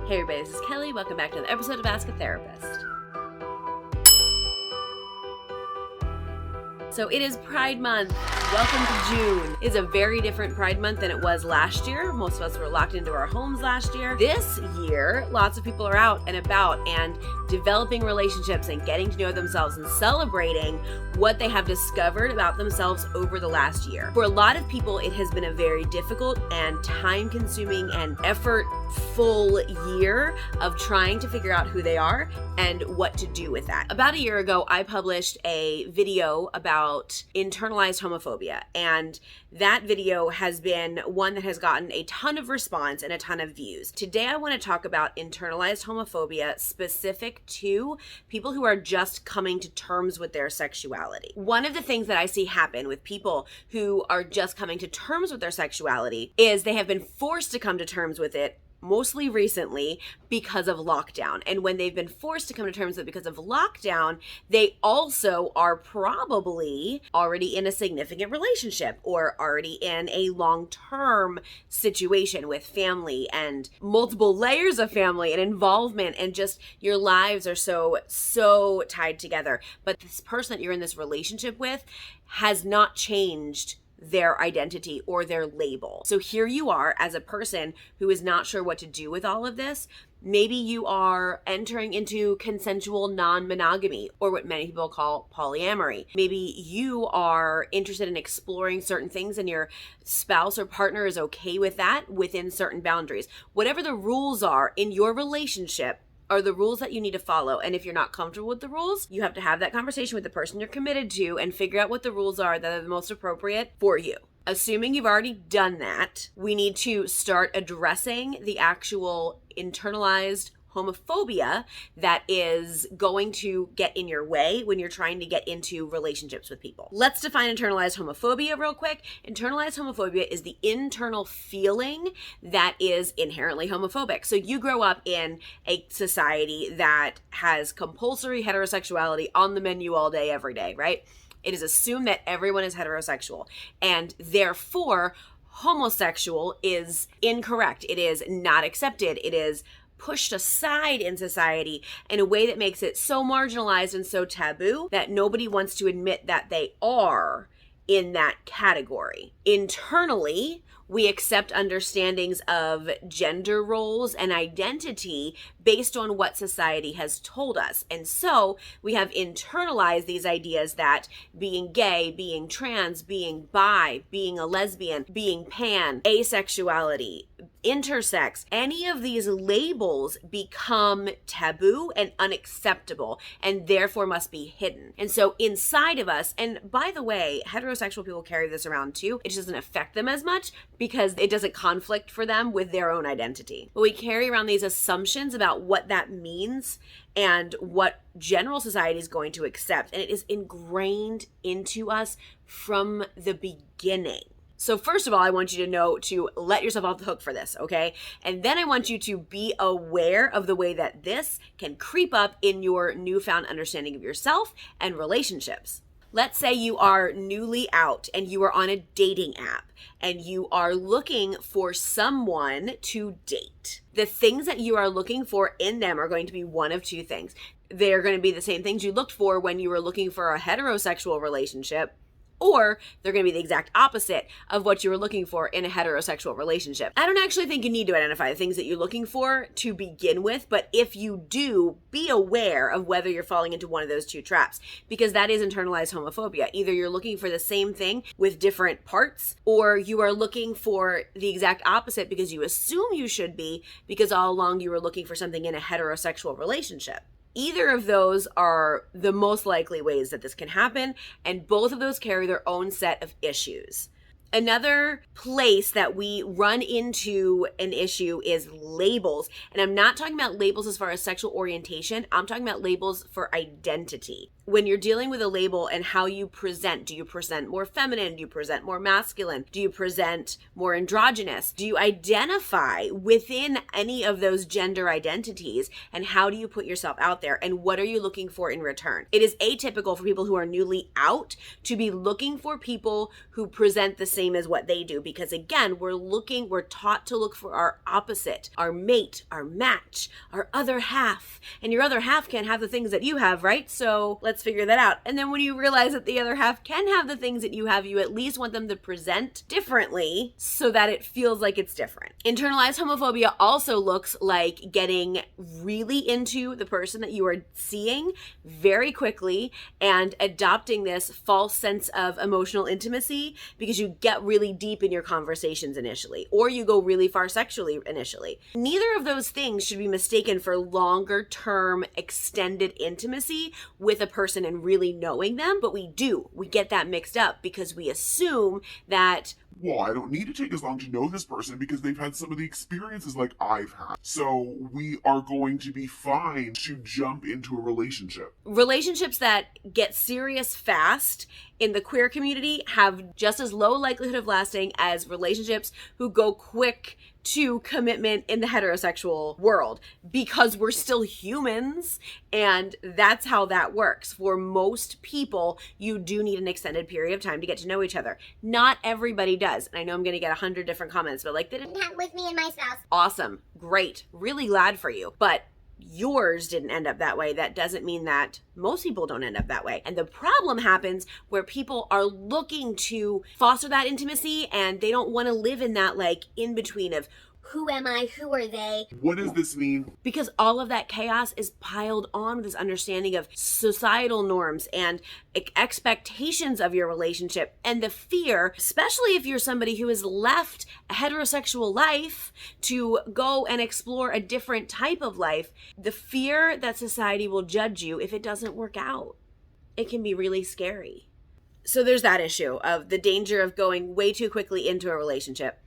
Hey everybody, this is Kelly. Welcome back to another episode of Ask a Therapist. So it is Pride Month. Welcome to June. It's a very different Pride Month than it was last year. Most of us were locked into our homes last year. This year, lots of people are out and about and developing relationships and getting to know themselves and celebrating what they have discovered about themselves over the last year. For a lot of people, it has been a very difficult and time-consuming and effortful year of trying to figure out who they are and what to do with that. About a year ago, I published a video about internalized homophobia, and that video has been one that has gotten a ton of response and a ton of views. Today, I want to talk about internalized homophobia specific to people who are just coming to terms with their sexuality. One of the things that I see happen with people who are just coming to terms with their sexuality is they have been forced to come to terms with it mostly recently because of lockdown. And when they've been forced to come to terms with it because of lockdown, they also are probably already in a significant relationship or already in a long-term situation with family and multiple layers of family and involvement, and just your lives are so tied together. But this person that you're in this relationship with has not changed their identity or their label. So here you are as a person who is not sure what to do with all of this. Maybe you are entering into consensual non-monogamy, or what many people call polyamory. Maybe you are interested in exploring certain things and your spouse or partner is okay with that within certain boundaries. Whatever the rules are in your relationship are the rules that you need to follow. And if you're not comfortable with the rules, you have to have that conversation with the person you're committed to and figure out what the rules are that are the most appropriate for you. Assuming you've already done that, we need to start addressing the actual internalized homophobia that is going to get in your way when you're trying to get into relationships with people. Let's define internalized homophobia real quick. Internalized homophobia is the internal feeling that is inherently homophobic. So you grow up in a society that has compulsory heterosexuality on the menu all day, every day, right? It is assumed that everyone is heterosexual, and therefore homosexual is incorrect. It is not accepted. It is pushed aside in society in a way that makes it so marginalized and so taboo that nobody wants to admit that they are in that category. Internally, we accept understandings of gender roles and identity based on what society has told us. And so we have internalized these ideas that being gay, being trans, being bi, being a lesbian, being pan, asexuality, intersex, any of these labels become taboo and unacceptable and therefore must be hidden. And so inside of us, and by the way, heterosexual people carry this around too, it just doesn't affect them as much because it doesn't conflict for them with their own identity. But we carry around these assumptions about what that means and what general society is going to accept, and it is ingrained into us from the beginning. So first of all, I want you to know to let yourself off the hook for this, okay? And then I want you to be aware of the way that this can creep up in your newfound understanding of yourself and relationships. Let's say you are newly out and you are on a dating app and you are looking for someone to date. The things that you are looking for in them are going to be one of two things. They're going to be the same things you looked for when you were looking for a heterosexual relationship, or they're going to be the exact opposite of what you were looking for in a heterosexual relationship. I don't actually think you need to identify the things that you're looking for to begin with, but if you do, be aware of whether you're falling into one of those two traps, because that is internalized homophobia. Either you're looking for the same thing with different parts, or you are looking for the exact opposite because you assume you should be, because all along you were looking for something in a heterosexual relationship. Either of those are the most likely ways that this can happen, and both of those carry their own set of issues. Another place that we run into an issue is labels. And I'm not talking about labels as far as sexual orientation. I'm talking about labels for identity. when you're dealing with a label and how you present, do you present more feminine? Do you present more masculine? Do you present more androgynous? Do you identify within any of those gender identities? And how do you put yourself out there? And what are you looking for in return? It is atypical for people who are newly out to be looking for people who present the same as what they do. Because again, we're taught to look for our opposite, our mate, our match, our other half. And your other half can't have the things that you have, right? So let's figure that out. And then when you realize that the other half can have the things that you have, you at least want them to present differently so that it feels like it's different. Internalized homophobia also looks like getting really into the person that you are seeing very quickly and adopting this false sense of emotional intimacy because you get really deep in your conversations initially, or you go really far sexually initially. Neither of those things should be mistaken for longer term extended intimacy with a person and really knowing them, but we get that mixed up because we assume that, well, I don't need to take as long to know this person because they've had some of the experiences like I've had. So we are going to be fine to jump into a relationship. Relationships that get serious fast in the queer community have just as low likelihood of lasting as relationships who go quick to commitment in the heterosexual world, because we're still humans and that's how that works. For most people, you do need an extended period of time to get to know each other. Not everybody does. And I know I'm going to get 100 different comments, but like, that didn't happen with me and my spouse. Awesome. Great. Really glad for you. But yours didn't end up that way. That doesn't mean that most people don't end up that way. And the problem happens where people are looking to foster that intimacy and they don't want to live in that like in between of who am I? Who are they? What does this mean? Because all of that chaos is piled on with this understanding of societal norms and expectations of your relationship, and the fear, especially if you're somebody who has left a heterosexual life to go and explore a different type of life, the fear that society will judge you if it doesn't work out. It can be really scary. So there's that issue of the danger of going way too quickly into a relationship.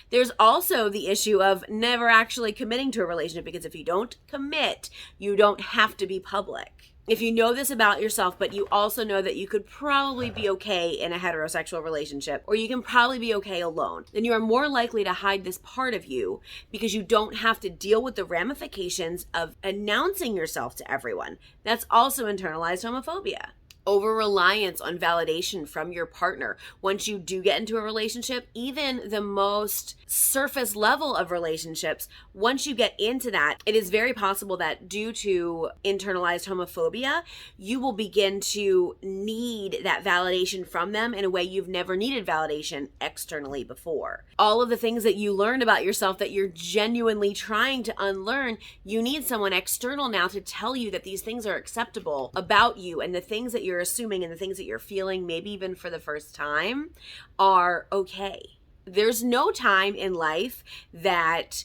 There's also the issue of never actually committing to a relationship, because if you don't commit, you don't have to be public. If you know this about yourself, but you also know that you could probably be okay in a heterosexual relationship, or you can probably be okay alone, then you are more likely to hide this part of you because you don't have to deal with the ramifications of announcing yourself to everyone. That's also internalized homophobia. Over-reliance on validation from your partner. Once you do get into a relationship, even the most surface level of relationships, once you get into that, it is very possible that due to internalized homophobia, you will begin to need that validation from them in a way you've never needed validation externally before. All of the things that you learned about yourself that you're genuinely trying to unlearn, you need someone external now to tell you that these things are acceptable about you, and the things that you're assuming and the things that you're feeling, maybe even for the first time, are okay. There's no time in life that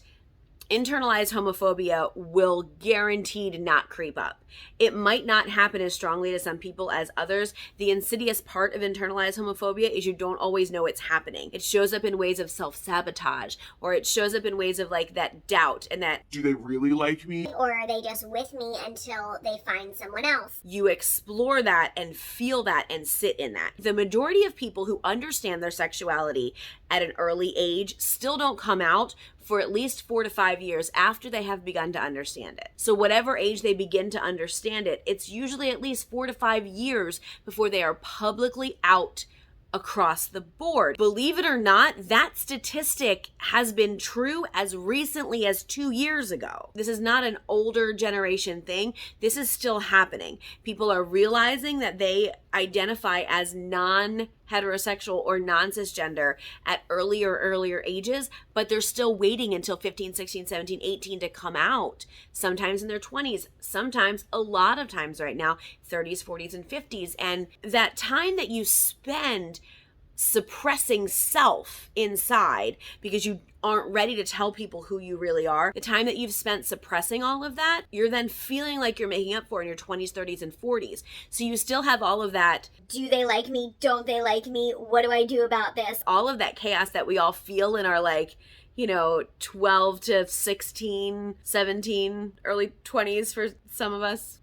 internalized homophobia will guaranteed not creep up. It might not happen as strongly to some people as others. The insidious part of internalized homophobia is you don't always know it's happening. It shows up in ways of self-sabotage, or it shows up in ways of like that doubt and that, do they really like me? Or are they just with me until they find someone else? You explore that and feel that and sit in that. The majority of people who understand their sexuality at an early age still don't come out for at least 4 to 5 years after they have begun to understand it. So whatever age they begin to understand it, it's usually at least 4 to 5 years before they are publicly out across the board. Believe it or not, that statistic has been true as recently as 2 years ago. This is not an older generation thing. This is still happening. People are realizing that they identify as non-heterosexual or non-cisgender at earlier ages, but they're still waiting until 15, 16, 17, 18 to come out. Sometimes in their 20s, sometimes, a lot of times right now, 30s, 40s, and 50s. And that time that you spend suppressing self inside because you aren't ready to tell people who you really are, the time that you've spent suppressing all of that, you're then feeling like you're making up for in your 20s, 30s, and 40s. So you still have all of that. Do they like me? Don't they like me? What do I do about this? All of that chaos that we all feel in our 12 to 16, 17, early 20s for some of us.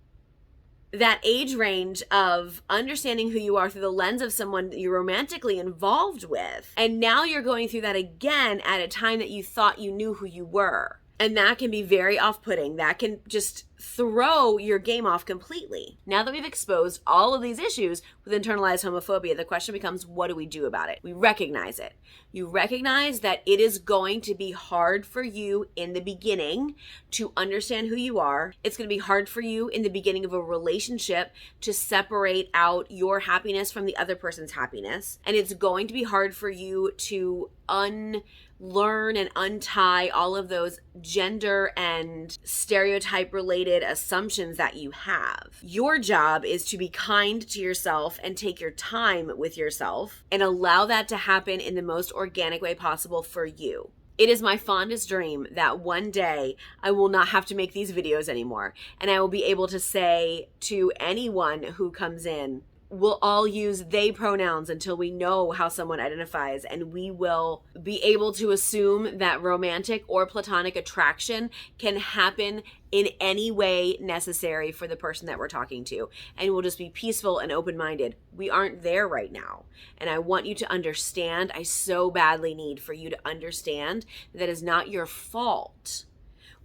that age range of understanding who you are through the lens of someone that you're romantically involved with. And now you're going through that again at a time that you thought you knew who you were. And that can be very off-putting. That can just throw your game off completely. Now that we've exposed all of these issues with internalized homophobia, the question becomes, what do we do about it? We recognize it. You recognize that it is going to be hard for you in the beginning to understand who you are. It's going to be hard for you in the beginning of a relationship to separate out your happiness from the other person's happiness. And it's going to be hard for you to unlearn and untie all of those gender and stereotype related assumptions that you have. Your job is to be kind to yourself and take your time with yourself and allow that to happen in the most organic way possible for you. It is my fondest dream that one day I will not have to make these videos anymore, and I will be able to say to anyone who comes in, we'll all use they pronouns until we know how someone identifies, and we will be able to assume that romantic or platonic attraction can happen in any way necessary for the person that we're talking to, and we'll just be peaceful and open-minded. We aren't there right now, and I want you to understand, I so badly need for you to understand that is not your fault.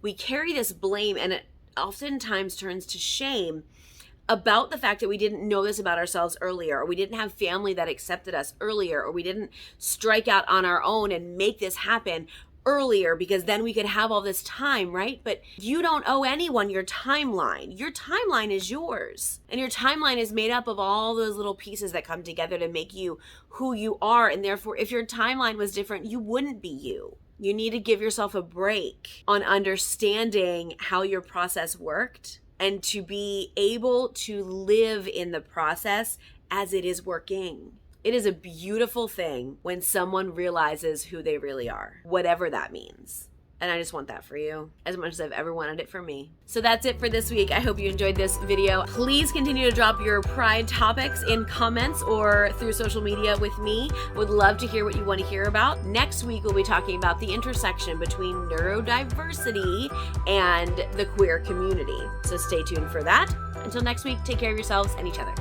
We carry this blame, and it oftentimes turns to shame about the fact that we didn't know this about ourselves earlier, or we didn't have family that accepted us earlier, or we didn't strike out on our own and make this happen earlier, because then we could have all this time, right? But you don't owe anyone your timeline. Your timeline is yours. And your timeline is made up of all those little pieces that come together to make you who you are. And therefore, if your timeline was different, you wouldn't be you. You need to give yourself a break on understanding how your process worked, and to be able to live in the process as it is working. It is a beautiful thing when someone realizes who they really are, whatever that means. And I just want that for you as much as I've ever wanted it for me. So that's it for this week. I hope you enjoyed this video. Please continue to drop your pride topics in comments or through social media with me. Would love to hear what you want to hear about. Next week, we'll be talking about the intersection between neurodiversity and the queer community. So stay tuned for that. Until next week, take care of yourselves and each other.